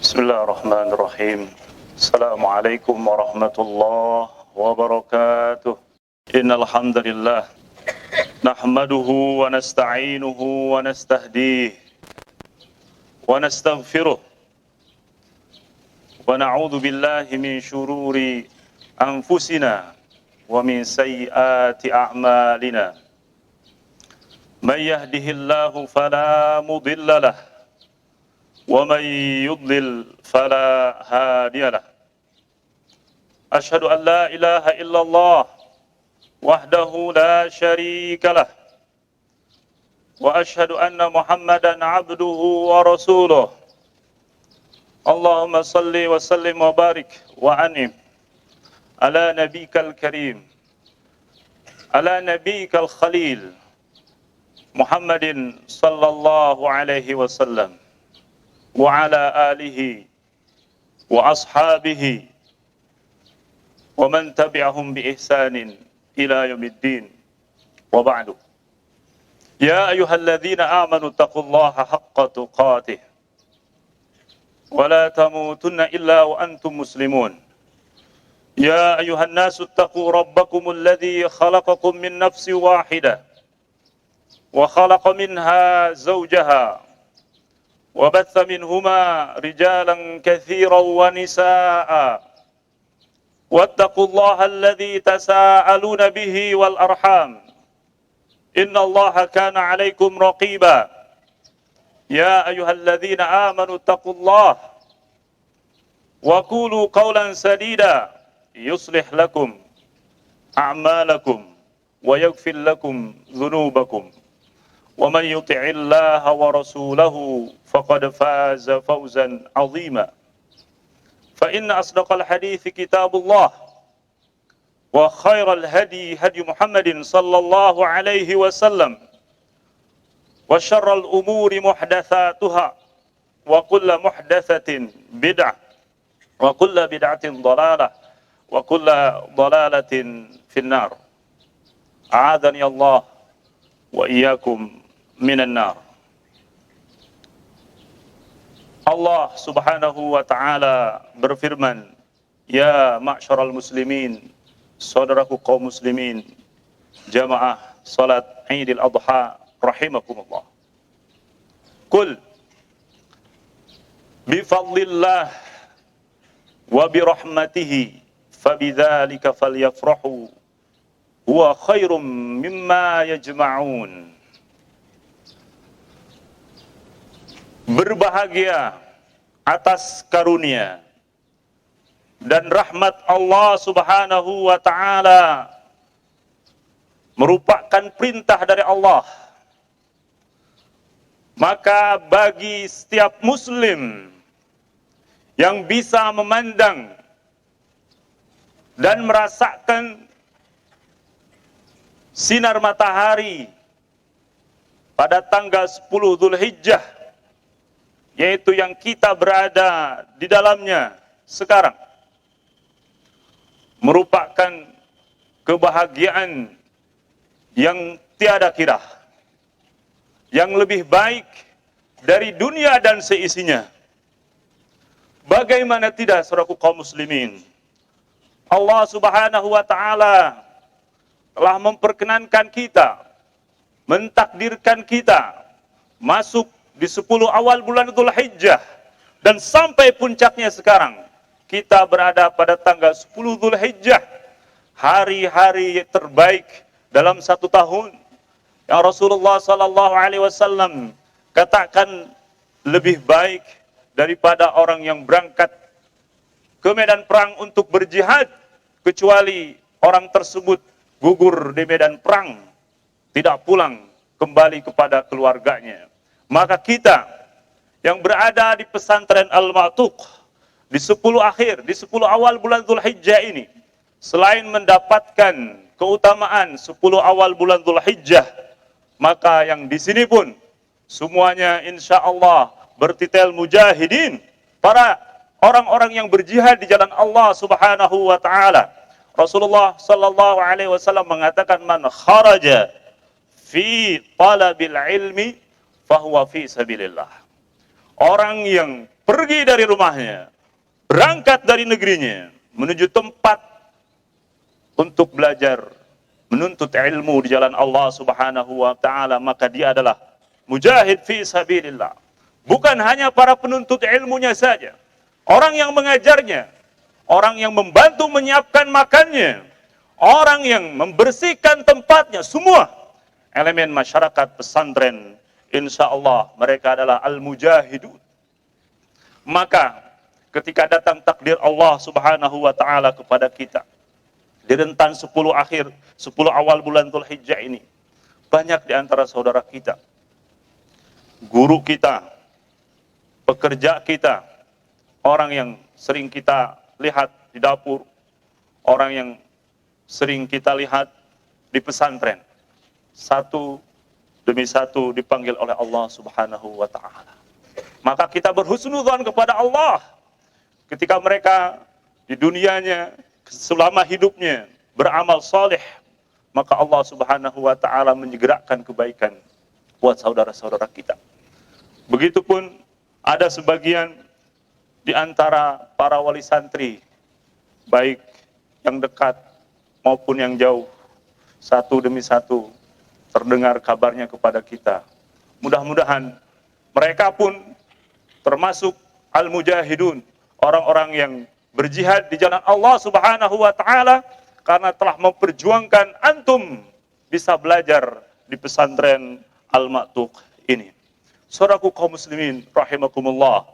Bismillahirrahmanirrahim. Assalamualaikum warahmatullahi wabarakatuh. Innal hamdalillah nahmaduhu wa nasta'inuhu wa nastahdihi wa nastaghfiruh wa na'udzu billahi min syururi anfusina wa min sayyiati a'malina. May yahdihillahu fala mudilla lahu ومن يضلل فلا هادي له أشهد أن لا إله إلا الله وحده لا شريك له وأشهد أن محمدا عبده ورسوله اللهم صل وسلم وبارك وأنعم على نبيك الكريم على نبيك الخليل محمد صلى الله عليه وسلم وعلى آله وأصحابه ومن تبعهم بإحسان إلى يوم الدين وبعد يا أيها الذين آمنوا اتقوا الله حق تقاته ولا تموتن إلا وأنتم مسلمون يا أيها الناس اتقوا ربكم الذي خلقكم من نفس واحدة وخلق منها زوجها وبث منهما رجالا كثيرا ونساء واتقوا الله الذي تساءلون به والأرحام إن الله كان عليكم رقيبا يا أيها الذين آمنوا اتقوا الله وقولوا قولا سديدا يصلح لكم أعمالكم ويغفر لكم ذنوبكم ومن يطع الله ورسوله فقد فاز فوزا عظيما فإن أصدق الحديث كتاب الله وخير الهدي هدي محمد صلى الله عليه وسلم وشر الأمور محدثاتها وكل محدثة بدعة وكل بدعة ضلالة وكل ضلالة في النار أعاذني الله وإياكم minan nar. Allah Subhanahu wa taala berfirman, "Ya ma'syaral muslimin, saudaraku kaum muslimin, jamaah salat Idul Adha rahimakumullah. Qul bi fadlillah wa bi rahmatihi fabidzalika falyafrahu huwa khairum mimma yajma'un." Berbahagia atas karunia dan rahmat Allah Subhanahu wa taala merupakan perintah dari Allah. Maka bagi setiap muslim yang bisa memandang dan merasakan sinar matahari pada tanggal 10 Dzulhijjah, yaitu yang kita berada di dalamnya sekarang, merupakan kebahagiaan yang tiada kira, yang lebih baik dari dunia dan seisinya. Bagaimana tidak, saudaraku kaum muslimin, Allah Subhanahu wa taala telah memperkenankan kita, mentakdirkan kita masuk di 10 awal bulan Dzulhijjah, dan sampai puncaknya sekarang kita berada pada tanggal 10 Dzulhijjah, hari-hari terbaik dalam satu tahun yang Rasulullah sallallahu alaihi wasallam katakan lebih baik daripada orang yang berangkat ke medan perang untuk berjihad, kecuali orang tersebut gugur di medan perang, tidak pulang kembali kepada keluarganya. Maka kita yang berada di pesantren Al-Ma'tuq di 10 akhir, di 10 awal bulan Dzulhijjah ini, selain mendapatkan keutamaan 10 awal bulan Dzulhijjah, maka yang di sini pun semuanya insya Allah bertitel mujahidin, para orang-orang yang berjihad di jalan Allah Subhanahu wa taala. Rasulullah sallallahu alaihi wasallam mengatakan, man kharaja fi talabil ilmi fahuwa fi sabilillah. Orang yang pergi dari rumahnya, berangkat dari negerinya, menuju tempat untuk belajar, menuntut ilmu di jalan Allah Subhanahu wa taala, maka dia adalah mujahid fi sabilillah. Bukan hanya para penuntut ilmunya saja, orang yang mengajarnya, orang yang membantu menyiapkan makannya, orang yang membersihkan tempatnya, semua elemen masyarakat pesantren, insya Allah mereka adalah al-mujahidun. Maka ketika datang takdir Allah Subhanahu wa taala kepada kita di rentan 10 akhir, 10 awal bulan Dzulhijjah ini, banyak di antara saudara kita, guru kita, pekerja kita, orang yang sering kita lihat di dapur, orang yang sering kita lihat di pesantren, satu demi satu dipanggil oleh Allah Subhanahu wa taala. Maka kita berhusnudzon kepada Allah ketika mereka di dunianya selama hidupnya beramal saleh, maka Allah Subhanahu wa taala menyegerakan kebaikan buat saudara-saudara kita. Begitupun ada sebagian di antara para wali santri, baik yang dekat maupun yang jauh, satu demi satu terdengar kabarnya kepada kita. Mudah-mudahan mereka pun termasuk al-mujahidun, orang-orang yang berjihad di jalan Allah Subhanahu wa taala, karena telah memperjuangkan antum bisa belajar di pesantren Al-Ma'tuq ini. Saudaraku kaum muslimin rahimakumullah,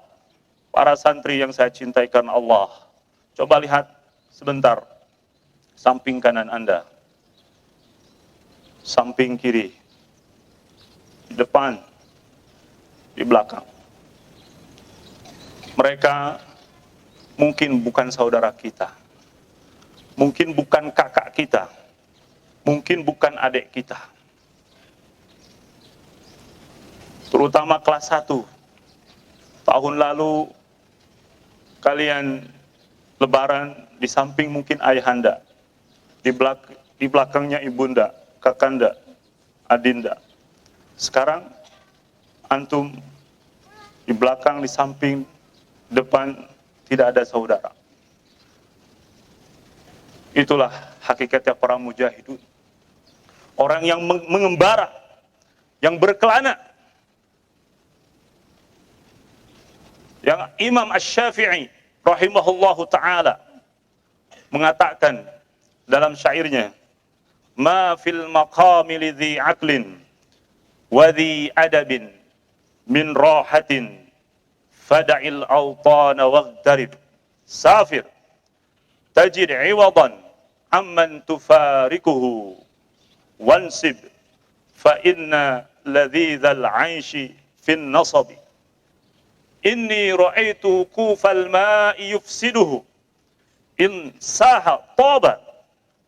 para santri yang saya cintai karena Allah, coba lihat sebentar samping kanan Anda, samping kiri, di depan, di belakang. Mereka mungkin bukan saudara kita, mungkin bukan kakak kita, mungkin bukan adik kita. Terutama kelas 1. Tahun lalu kalian lebaran di samping mungkin ayahanda, di belakangnya ibunda, kakanda, adinda. Sekarang antum di belakang, di samping, depan tidak ada saudara. Itulah hakikatnya para mujahidun. Orang yang mengembara, yang berkelana. Yang Imam Asy-Syafi'i rahimahullahu ta'ala mengatakan dalam syairnya, ma fil maqami lidhi aqlin wa dhi adabin min rahatin fada'il awtana waghtarib safir tajid iwadan amman tufarikuhu wansib fa inna ladhidhal aishi fin nasabi inni ra'aitu kufal ma'i yufsiduhu in saha taba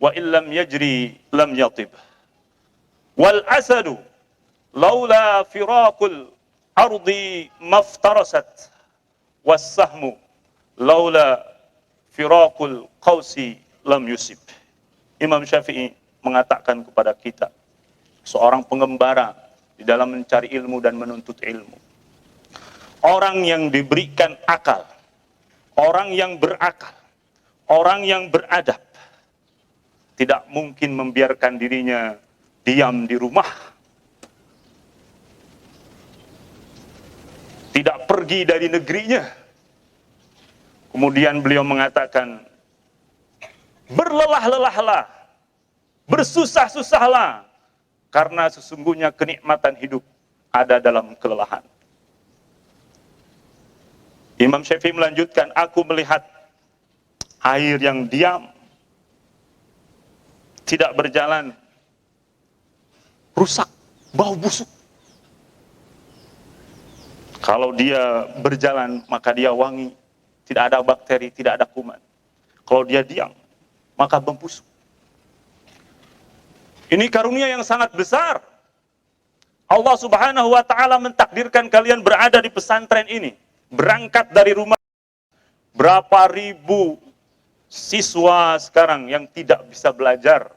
wa illam yajri lam yatib wal asadu laula firaqul ardi maftarasat wassahmu laula firaqul qausi lam yusib. Imam Syafi'i mengatakan kepada kita, seorang pengembara di dalam mencari ilmu dan menuntut ilmu, orang yang diberikan akal, orang yang berakal, orang yang beradab, tidak mungkin membiarkan dirinya diam di rumah, tidak pergi dari negerinya. Kemudian beliau mengatakan, berlelah-lelahlah, bersusah-susahlah, karena sesungguhnya kenikmatan hidup ada dalam kelelahan. Imam Syafi'i melanjutkan, aku melihat air yang diam, tidak berjalan, rusak, bau busuk. Kalau dia berjalan, maka dia wangi, tidak ada bakteri, tidak ada kuman. Kalau dia diam, maka membusuk. Ini karunia yang sangat besar. Allah Subhanahu wa ta'ala mentakdirkan kalian berada di pesantren ini, berangkat dari rumah. Berapa ribu siswa sekarang yang tidak bisa belajar,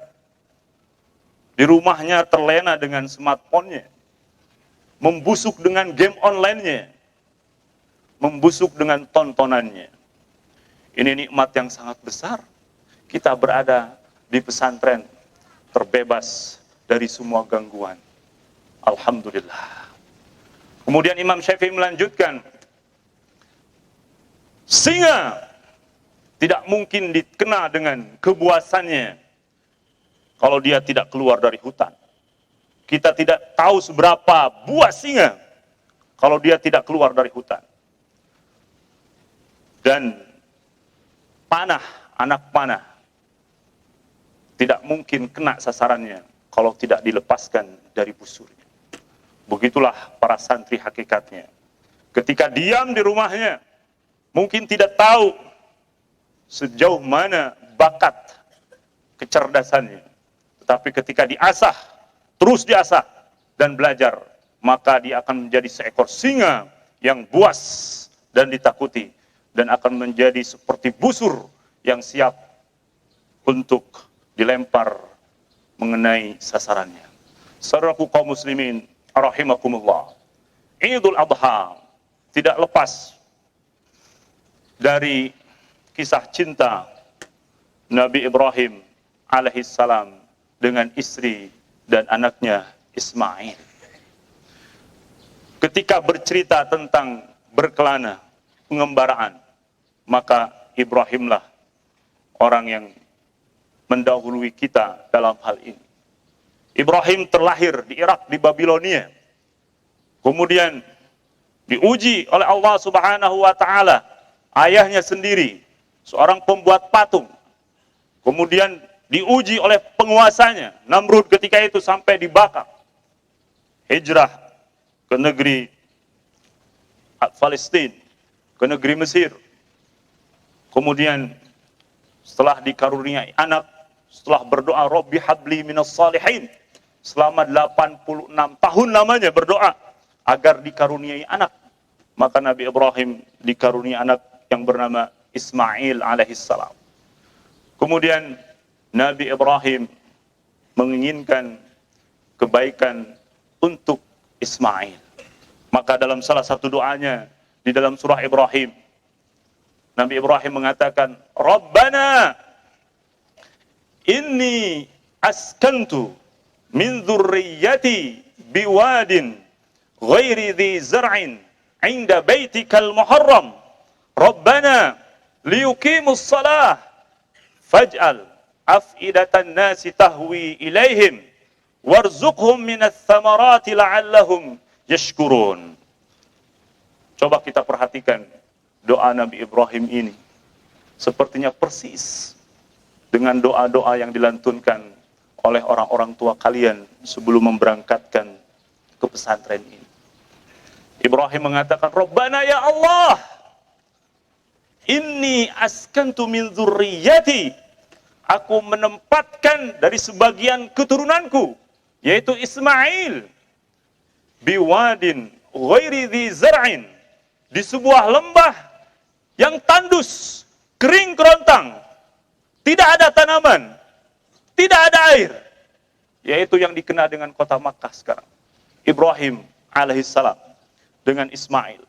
di rumahnya terlena dengan smartphone-nya, membusuk dengan game online-nya. membusuk dengan tontonannya. Ini nikmat yang sangat besar. Kita berada di pesantren terbebas dari semua gangguan. Alhamdulillah. Kemudian Imam Syafi'i melanjutkan, singa tidak mungkin dikenal dengan kebuasannya kalau dia tidak keluar dari hutan. Kita tidak tahu seberapa buas singa kalau dia tidak keluar dari hutan. Dan panah, anak panah, tidak mungkin kena sasarannya kalau tidak dilepaskan dari busurnya. Begitulah para santri hakikatnya. Ketika diam di rumahnya, mungkin tidak tahu sejauh mana bakat kecerdasannya. Tetapi ketika diasah, terus diasah dan belajar, maka dia akan menjadi seekor singa yang buas dan ditakuti, dan akan menjadi seperti busur yang siap untuk dilempar mengenai sasarannya. Saudaraku kaum muslimin rahimakumullah, Idul Adha tidak lepas dari kisah cinta Nabi Ibrahim alaihissalam dengan istri dan anaknya Ismail. Ketika bercerita tentang berkelana, pengembaraan, maka Ibrahimlah orang yang mendahului kita dalam hal ini. Ibrahim terlahir di Irak, di Babilonia. Kemudian diuji oleh Allah Subhanahu wa taala. Ayahnya sendiri seorang pembuat patung. Kemudian diuji oleh penguasanya, Namrud ketika itu, sampai dibakar. Hijrah ke negeri Palestina, ke negeri Mesir. Kemudian setelah dikaruniai anak, setelah berdoa Rabbi habli minas salihin, selama 86 tahun lamanya berdoa agar dikaruniai anak, maka Nabi Ibrahim dikaruniai anak yang bernama Ismail alaihissalam. Kemudian Nabi Ibrahim menginginkan kebaikan untuk Ismail. Maka dalam salah satu doanya di dalam surah Ibrahim, Nabi Ibrahim mengatakan, Rabbana inni askantu min dzurriyyati biwadin ghairi dzi zar'in 'inda baitikal muharram Rabbana liyuqimus shalah faj'al af'idatan nasi tahwi ilaihim warzuqhum minats thamarati la'allahum yashkurun. Coba kita perhatikan doa Nabi Ibrahim ini. Sepertinya persis dengan doa-doa yang dilantunkan oleh orang-orang tua kalian sebelum memberangkatkan ke pesantren ini. Ibrahim mengatakan, Rabbana ya Allah, inni askantu min dzurriyyati, aku menempatkan dari sebagian keturunanku, yaitu Ismail, biwadin ghairi dzi zar'in, di sebuah lembah yang tandus, kering kerontang, tidak ada tanaman, tidak ada air, yaitu yang dikenal dengan kota Makkah sekarang. Ibrahim alaihissalam dengan Ismail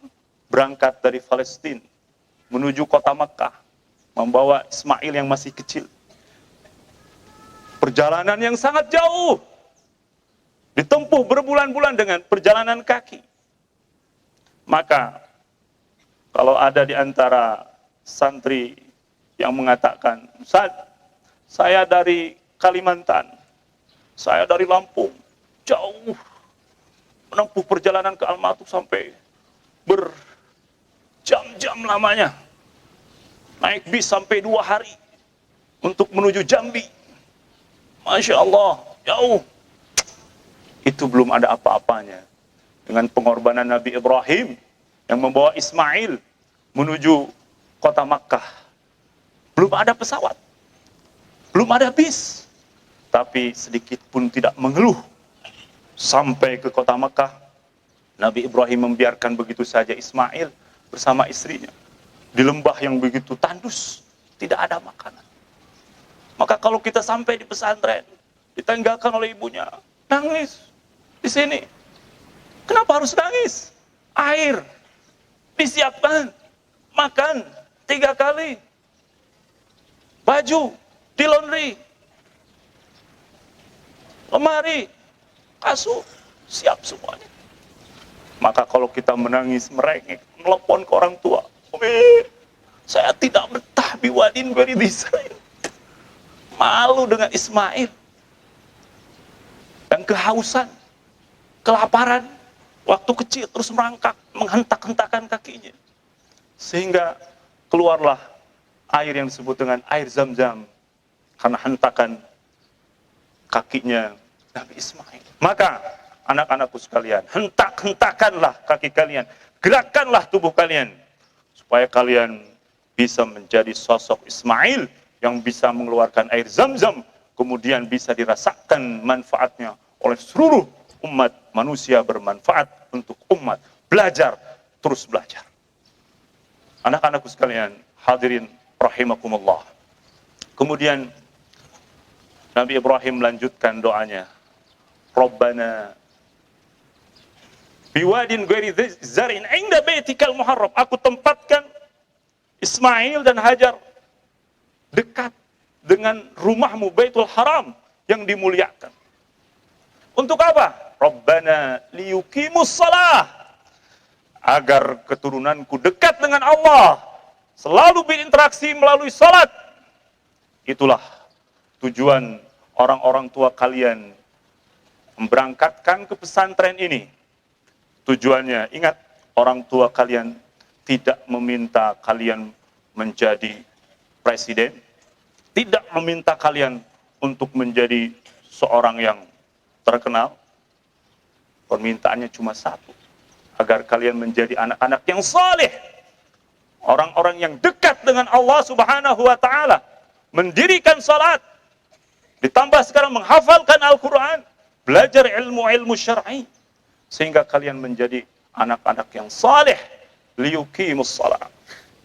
berangkat dari Palestina menuju kota Makkah, membawa Ismail yang masih kecil. Perjalanan yang sangat jauh, ditempuh berbulan-bulan dengan perjalanan kaki. Maka kalau ada di antara santri yang mengatakan, Ustaz, saya dari Kalimantan, saya dari Lampung, jauh, menempuh perjalanan ke Almaty sampai berjam-jam lamanya, naik bis sampai 2 hari untuk menuju Jambi. Masya Allah, jauh. Itu belum ada apa-apanya dengan pengorbanan Nabi Ibrahim yang membawa Ismail menuju kota Makkah. Belum ada pesawat, belum ada bis, tapi sedikit pun tidak mengeluh. Sampai ke kota Makkah, Nabi Ibrahim membiarkan begitu saja Ismail bersama istrinya di lembah yang begitu tandus, tidak ada makanan. Maka kalau kita sampai di pesantren, ditinggalkan oleh ibunya, nangis di sini. Kenapa harus nangis? Air disiapkan, makan 3 kali, baju di laundry, lemari, kasur, siap semuanya. Maka kalau kita menangis, merengek, telepon ke orang tua, saya tidak betah biwadin ghairi Israel. Malu dengan Ismail. Dan kehausan, kelaparan, waktu kecil terus merangkak, menghentak-hentakan kakinya. Sehingga keluarlah air yang disebut dengan air Zam-Zam. Karena hentakan kakinya Nabi Ismail. Maka anak-anakku sekalian, hentak-hentakanlah kaki kalian, gerakkanlah tubuh kalian, supaya kalian bisa menjadi sosok Ismail yang bisa mengeluarkan air Zam-Zam, kemudian bisa dirasakan manfaatnya oleh seluruh umat manusia, bermanfaat untuk umat. Belajar, terus belajar. Anak-anakku sekalian, hadirin rahimakumullah. Kemudian Nabi Ibrahim melanjutkan doanya. Rabbana biwadin ghairi zar'in 'inda baitikal muharram. Aku tempatkan Ismail dan Hajar dekat dengan rumahmu Baitul Haram yang dimuliakan. Untuk apa? Rabbana liyuqimus shalah. Agar keturunanku dekat dengan Allah, selalu berinteraksi melalui salat. Itulah tujuan orang-orang tua kalian memberangkatkan ke pesantren ini. Tujuannya, ingat, orang tua kalian tidak meminta kalian menjadi presiden, tidak meminta kalian untuk menjadi seorang yang terkenal. Permintaannya cuma satu, agar kalian menjadi anak-anak yang saleh, orang-orang yang dekat dengan Allah Subhanahu wa taala, mendirikan salat, ditambah sekarang menghafalkan Al-Qur'an, belajar ilmu-ilmu syar'i, sehingga kalian menjadi anak-anak yang saleh, liyuqimus shalah.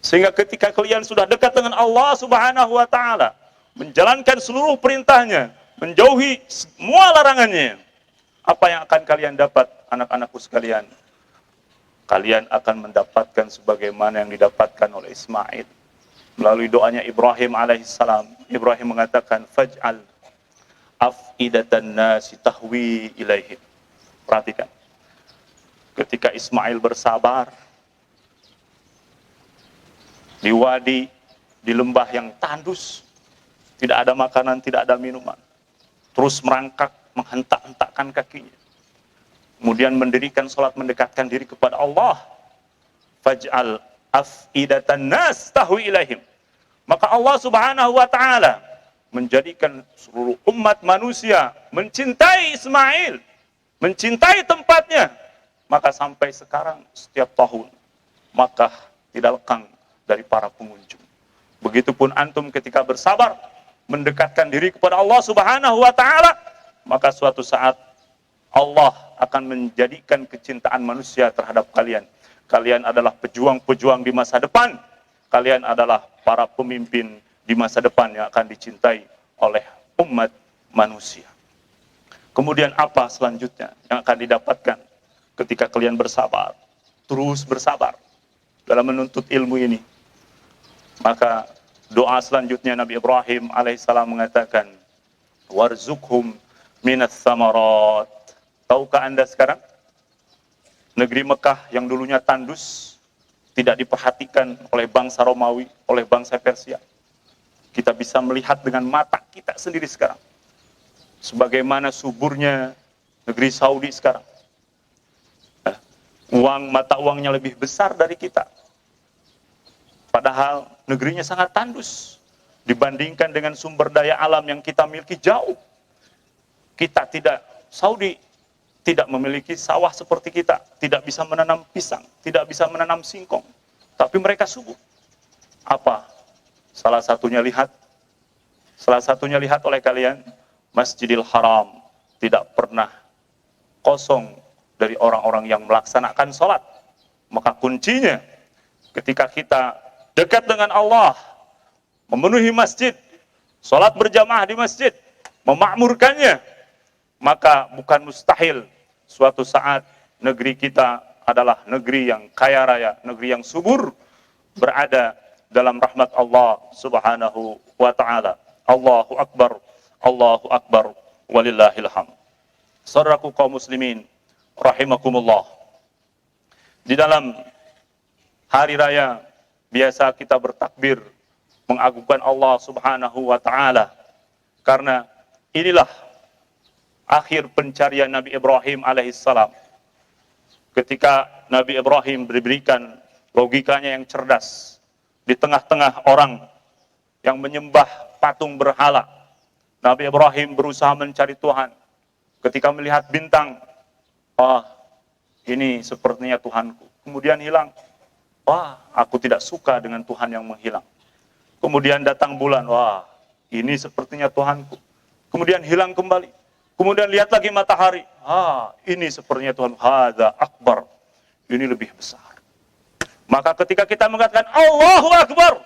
Sehingga ketika kalian sudah dekat dengan Allah Subhanahu wa taala, menjalankan seluruh perintahnya, menjauhi semua larangannya, apa yang akan kalian dapat, anak-anakku sekalian? Kalian akan mendapatkan sebagaimana yang didapatkan oleh Ismail. Melalui doanya Ibrahim alaihissalam, Ibrahim mengatakan, faj'al af'idatan nasi tahwi ilaihim. Perhatikan, ketika Ismail bersabar di wadi, di lembah yang tandus, tidak ada makanan, tidak ada minuman, terus merangkak, menghentak-hentakkan kakinya, kemudian mendirikan sholat, mendekatkan diri kepada Allah. Faj'al af'idatan nas tahwi ilaihim. Maka Allah Subhanahu wa ta'ala menjadikan seluruh umat manusia mencintai Ismail, mencintai tempatnya. Maka sampai sekarang setiap tahun Makkah tidak lekang dari para pengunjung. Begitupun antum ketika bersabar mendekatkan diri kepada Allah Subhanahu wa ta'ala, maka suatu saat Allah akan menjadikan kecintaan manusia terhadap kalian. Kalian adalah pejuang-pejuang di masa depan. Kalian adalah para pemimpin di masa depan yang akan dicintai oleh umat manusia. Kemudian apa selanjutnya yang akan didapatkan ketika kalian bersabar? Terus bersabar dalam menuntut ilmu ini. Maka doa selanjutnya Nabi Ibrahim alaihissalam mengatakan, warzuqhum minas samarat. Tahukah Anda sekarang, negeri Mekah yang dulunya tandus, tidak diperhatikan oleh bangsa Romawi, oleh bangsa Persia. Kita bisa melihat dengan mata kita sendiri sekarang, sebagaimana suburnya negeri Saudi sekarang. Mata uangnya lebih besar dari kita. Padahal negerinya sangat tandus dibandingkan dengan sumber daya alam yang kita miliki jauh. Saudi tidak memiliki sawah seperti kita, tidak bisa menanam pisang, tidak bisa menanam singkong, tapi mereka subur. Apa? Salah satunya lihat oleh kalian, Masjidil Haram tidak pernah kosong dari orang-orang yang melaksanakan sholat. Maka kuncinya, ketika kita dekat dengan Allah, memenuhi masjid, sholat berjamaah di masjid, memakmurkannya, maka bukan mustahil suatu saat negeri kita adalah negeri yang kaya raya, negeri yang subur, berada dalam rahmat Allah Subhanahu wa taala. Allahu akbar, Allahu akbar, walillahil hamd. Saudaraku kaum muslimin rahimakumullah. Di dalam hari raya biasa kita bertakbir mengagungkan Allah Subhanahu wa taala, karena inilah akhir pencarian Nabi Ibrahim alaihissalam. Ketika Nabi Ibrahim diberikan logikanya yang cerdas di tengah-tengah orang yang menyembah patung berhala, Nabi Ibrahim berusaha mencari Tuhan. Ketika melihat bintang, ini sepertinya Tuhanku. Kemudian hilang. Aku tidak suka dengan Tuhan yang menghilang. Kemudian datang bulan. Ini sepertinya Tuhanku. Kemudian hilang kembali. Kemudian lihat lagi matahari. Ini sepertinya Tuhan. Hadza akbar. Ini lebih besar. Maka ketika kita mengatakan Allahu Akbar,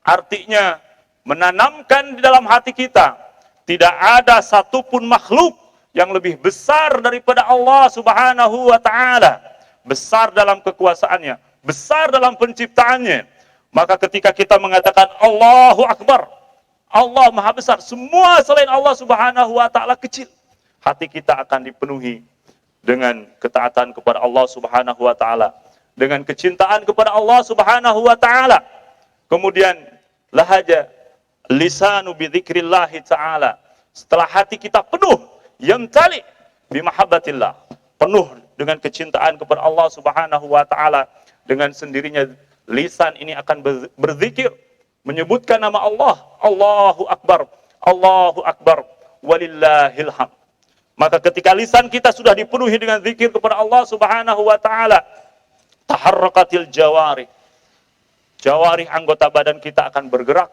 artinya menanamkan di dalam hati kita, tidak ada satupun makhluk yang lebih besar daripada Allah Subhanahu wa ta'ala. Besar dalam kekuasaannya, besar dalam penciptaannya. Maka ketika kita mengatakan Allahu Akbar, Allah Maha Besar, semua selain Allah Subhanahu wa ta'ala kecil. Hati kita akan dipenuhi dengan ketaatan kepada Allah Subhanahu wa ta'ala, dengan kecintaan kepada Allah Subhanahu wa ta'ala. Kemudian lahaja lisanu bi dzikrillah ta'ala. Setelah hati kita penuh yamtali bi mahabbatillah, penuh dengan kecintaan kepada Allah Subhanahu wa ta'ala, dengan sendirinya lisan ini akan berzikir, menyebutkan nama Allah, Allahu Akbar, Allahu Akbar, walillahil hamd. Maka ketika lisan kita sudah dipenuhi dengan zikir kepada Allah Subhanahu wa ta'ala, taharrakatil jawarih, jawarih anggota badan kita akan bergerak,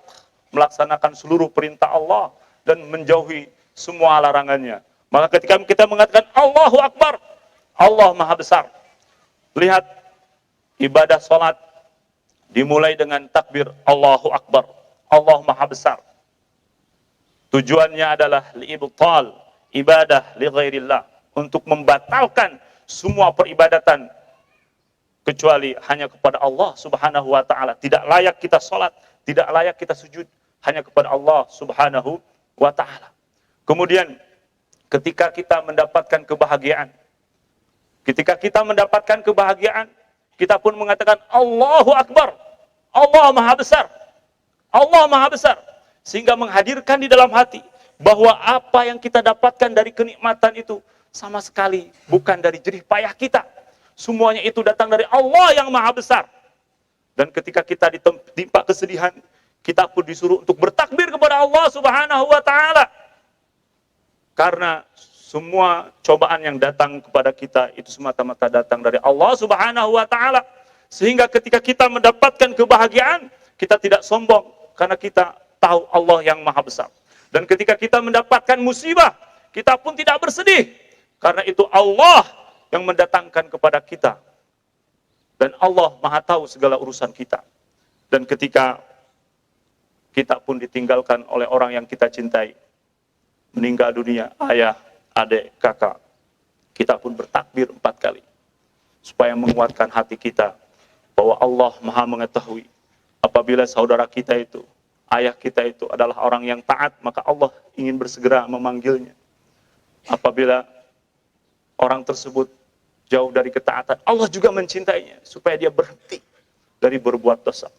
melaksanakan seluruh perintah Allah dan menjauhi semua larangannya. Maka ketika kita mengatakan Allahu Akbar, Allah Maha Besar. Lihat ibadah salat dimulai dengan takbir Allahu Akbar, Allah Maha Besar. Tujuannya adalah liibtal ibadah li ghairillah, untuk membatalkan semua peribadatan kecuali hanya kepada Allah Subhanahu wa ta'ala. Tidak layak kita salat, tidak layak kita sujud, hanya kepada Allah Subhanahu wa ta'ala. Kemudian ketika kita mendapatkan kebahagiaan, kita pun mengatakan Allahu Akbar, Allah Maha Besar, Allah Maha Besar. Sehingga menghadirkan di dalam hati bahwa apa yang kita dapatkan dari kenikmatan itu sama sekali bukan dari jerih payah kita. Semuanya itu datang dari Allah yang Maha Besar. Dan ketika kita ditimpa kesedihan, kita pun disuruh untuk bertakbir kepada Allah Subhanahu wa ta'ala. Karena semua cobaan yang datang kepada kita itu semata-mata datang dari Allah Subhanahu wa ta'ala. Sehingga ketika kita mendapatkan kebahagiaan, kita tidak sombong karena kita tahu Allah yang Maha Besar. Dan ketika kita mendapatkan musibah, kita pun tidak bersedih karena itu Allah yang mendatangkan kepada kita. Dan Allah Maha tahu segala urusan kita. Dan ketika kita pun ditinggalkan oleh orang yang kita cintai, meninggal dunia, ayah, adik, kakak, kita pun bertakbir 4 kali. Supaya menguatkan hati kita bahwa Allah Maha mengetahui apabila saudara kita itu, ayah kita itu adalah orang yang taat, maka Allah ingin bersegera memanggilnya. Apabila orang tersebut jauh dari ketaatan, Allah juga mencintainya supaya dia berhenti dari berbuat dosa.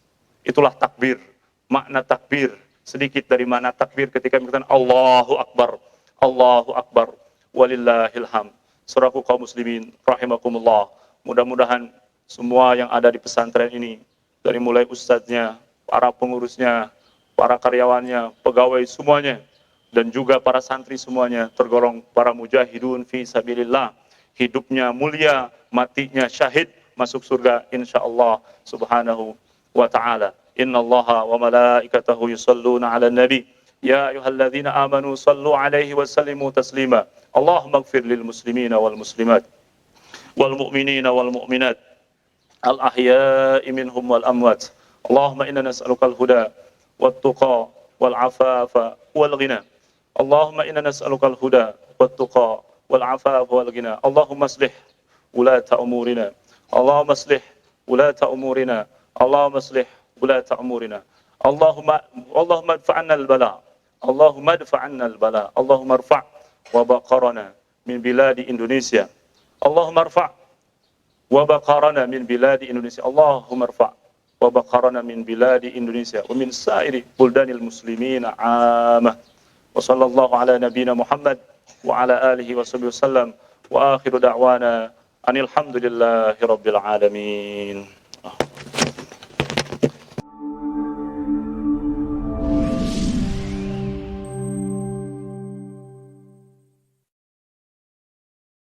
Itulah takbir, makna takbir. Sedikit dari makna takbir ketika mengatakan Allahu Akbar, Allahu Akbar, walillahil hamd. Saudaraku kaum muslimin rahimakumullah, mudah-mudahan semua yang ada di pesantren ini, dari mulai ustadznya, para pengurusnya, para karyawannya, pegawai semuanya, dan juga para santri semuanya tergolong para mujahidun fi sabilillah. Hidupnya mulia, matinya syahid, masuk surga insyaallah subhanahu wa ta'ala. Innallaha wa malaikatahu yusalluna 'alan nabi ya ayyuhalladzina amanu sallu 'alaihi wa sallimu taslima. Allahumma ighfir lil muslimina wal muslimat wal mu'minina wal mu'minat al ahya'i minhum wal amwat. Allahumma inna nas'aluka al huda wat tuqa wal afafa wal ghina. Allahumma inna nas'aluka al huda wat tuqa wal afafa wal ghina. Allahumma aslih ulata umurina اللهم اصلح ولاة أمورنا اللهم اصلح ولاة أمورنا اللهم ادفع عنا البلاء اللهم ادفع عنا البلاء اللهم ارفع وبقرنا من بلاد إندونيسيا اللهم ارفع وبقرنا من بلاد إندونيسيا اللهم ارفع وبقرنا من بلاد إندونيسيا ومن سائر بلدان المسلمين عامة وصلى الله على نبينا محمد وعلى آله وصحبه وسلم وآخر دعوانا أن الحمد لله رب العالمين.